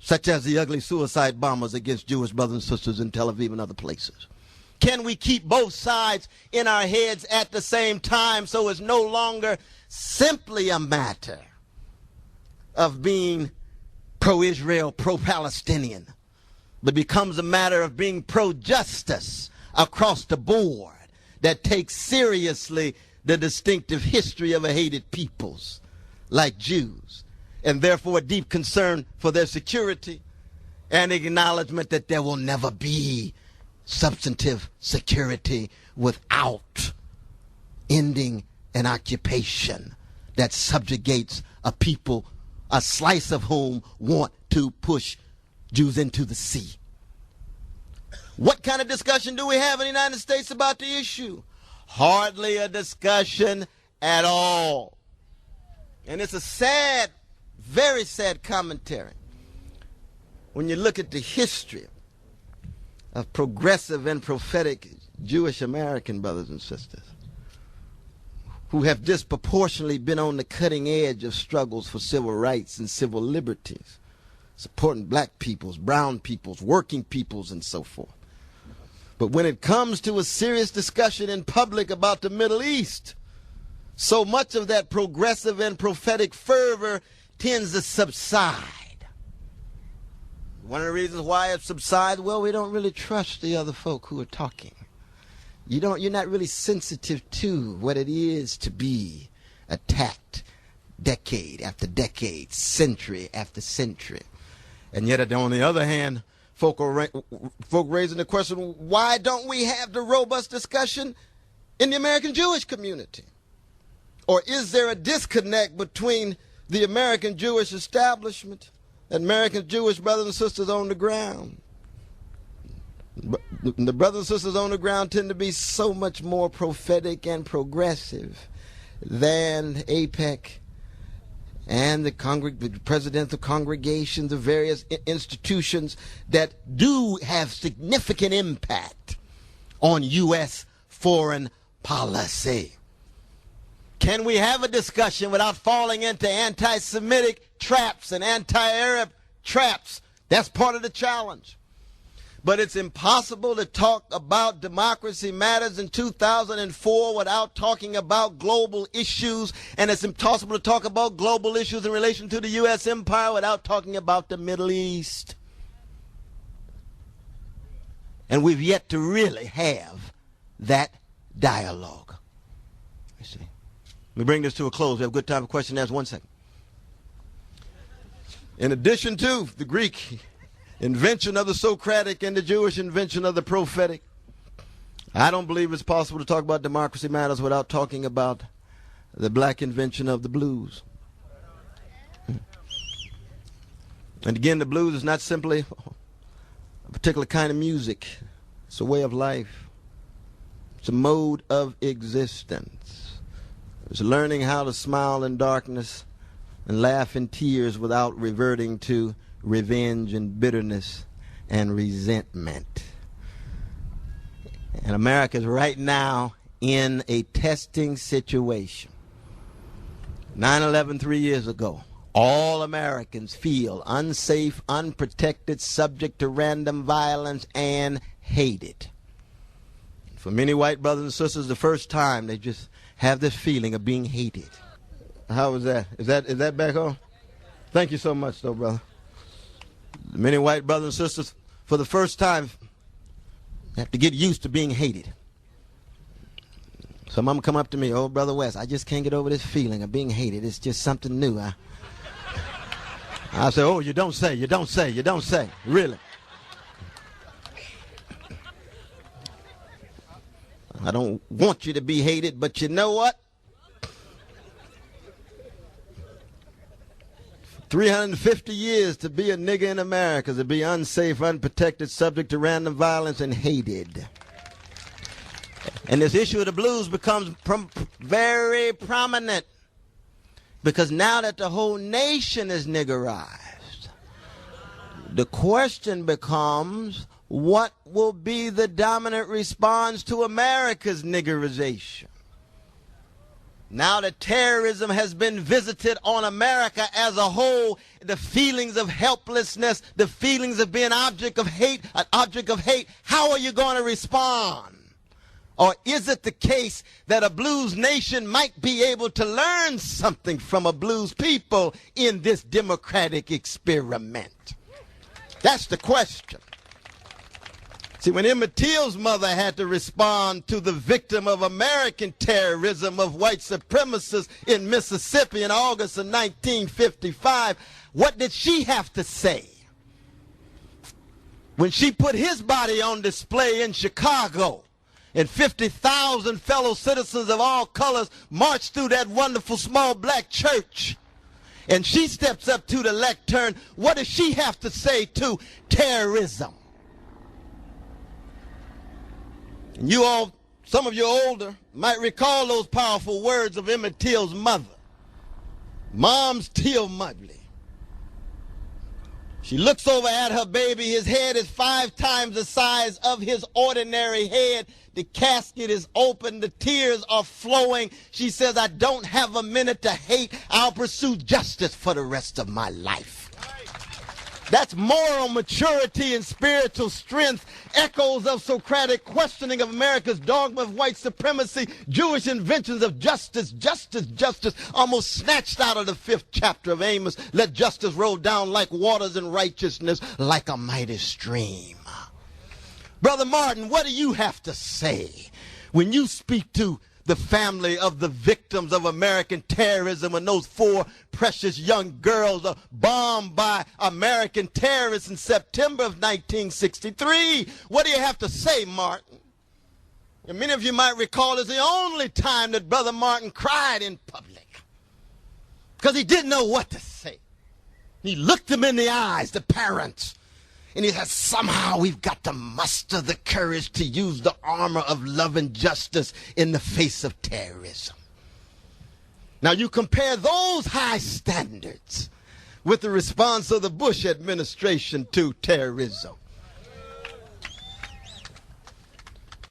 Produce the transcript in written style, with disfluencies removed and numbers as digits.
such as the ugly suicide bombers against Jewish brothers and sisters in Tel Aviv and other places? Can we keep both sides in our heads at the same time so it's no longer simply a matter of being pro-Israel, pro-Palestinian, but becomes a matter of being pro-justice across the board that takes seriously the distinctive history of a hated peoples like Jews, and therefore a deep concern for their security and acknowledgement that there will never be substantive security without ending an occupation that subjugates a people, a slice of whom want to push Jews into the sea. What kind of discussion do we have in the United States about the issue? Hardly a discussion at all. And it's a sad, very sad commentary when you look at the history of progressive and prophetic Jewish American brothers and sisters who have disproportionately been on the cutting edge of struggles for civil rights and civil liberties, supporting black peoples, brown peoples, working peoples, and so forth. But when it comes to a serious discussion in public about the Middle East, so much of that progressive and prophetic fervor tends to subside. One of the reasons why it subsides, well, we don't really trust the other folk who are talking. You're not really sensitive to what it is to be attacked decade after decade, century after century. And yet, on the other hand, folk raising the question, why don't we have the robust discussion in the American Jewish community? Or is there a disconnect between the American Jewish establishment and American Jewish brothers and sisters on the ground? The brothers and sisters on the ground tend to be so much more prophetic and progressive than APEC and the presidential congregations, the various institutions that do have significant impact on U.S. foreign policy. Can we have a discussion without falling into anti-Semitic traps and anti-Arab traps? That's part of the challenge. But it's impossible to talk about democracy matters in 2004 without talking about global issues, and it's impossible to talk about global issues in relation to the U.S. empire without talking about the Middle East. And we've yet to really have that dialogue. You see. Let me bring this to a close. We have a good time for question and answer. 1 second. In addition to the Greek invention of the Socratic and the Jewish invention of the prophetic, I don't believe it's possible to talk about democracy matters without talking about the black invention of the blues. And again, the blues is not simply a particular kind of music. It's a way of life. It's a mode of existence. It's learning how to smile in darkness and laugh in tears without reverting to revenge and bitterness and resentment. And America is right now in a testing situation. 9/11 3 years ago, all Americans feel unsafe, unprotected, subject to random violence, and hated. For many white brothers and sisters, the first time they just have this feeling of being hated. How was that? Is that back home? Thank you so much, though, brother. Many white brothers and sisters, for the first time, have to get used to being hated. Some of them come up to me, oh, Brother West, I just can't get over this feeling of being hated. It's just something new. I say, oh, you don't say, really. I don't want you to be hated, but you know what? 350 years to be a nigger in America, to be unsafe, unprotected, subject to random violence, and hated. And this issue of the blues becomes very prominent because now that the whole nation is niggerized, the question becomes, what will be the dominant response to America's niggerization? Now that terrorism has been visited on America as a whole, the feelings of helplessness, the feelings of being an object of hate, how are you going to respond? Or is it the case that a blues nation might be able to learn something from a blues people in this democratic experiment? That's the question. See, when Emmett Till's mother had to respond to the victim of American terrorism of white supremacists in Mississippi in August of 1955, what did she have to say? When she put his body on display in Chicago, and 50,000 fellow citizens of all colors marched through that wonderful small black church, and she steps up to the lectern, what does she have to say to terrorism? And you all, some of you older, might recall those powerful words of Emmett Till's mother, Mom's Till Mudley. She looks over at her baby. His head is 5 times the size of his ordinary head. The casket is open. The tears are flowing. She says, I don't have a minute to hate. I'll pursue justice for the rest of my life. That's moral maturity and spiritual strength, echoes of Socratic questioning of America's dogma of white supremacy, Jewish inventions of justice, almost snatched out of the 5th chapter of Amos. Let justice roll down like waters and righteousness like a mighty stream. Brother Martin, what do you have to say when you speak to the family of the victims of American terrorism when those 4 precious young girls are bombed by American terrorists in September of 1963? What do you have to say, Martin? And many of you might recall it's the only time that Brother Martin cried in public because he didn't know what to say. He looked them in the eyes, the parents, and he said, somehow we've got to muster the courage to use the armor of love and justice in the face of terrorism. Now you compare those high standards with the response of the Bush administration to terrorism.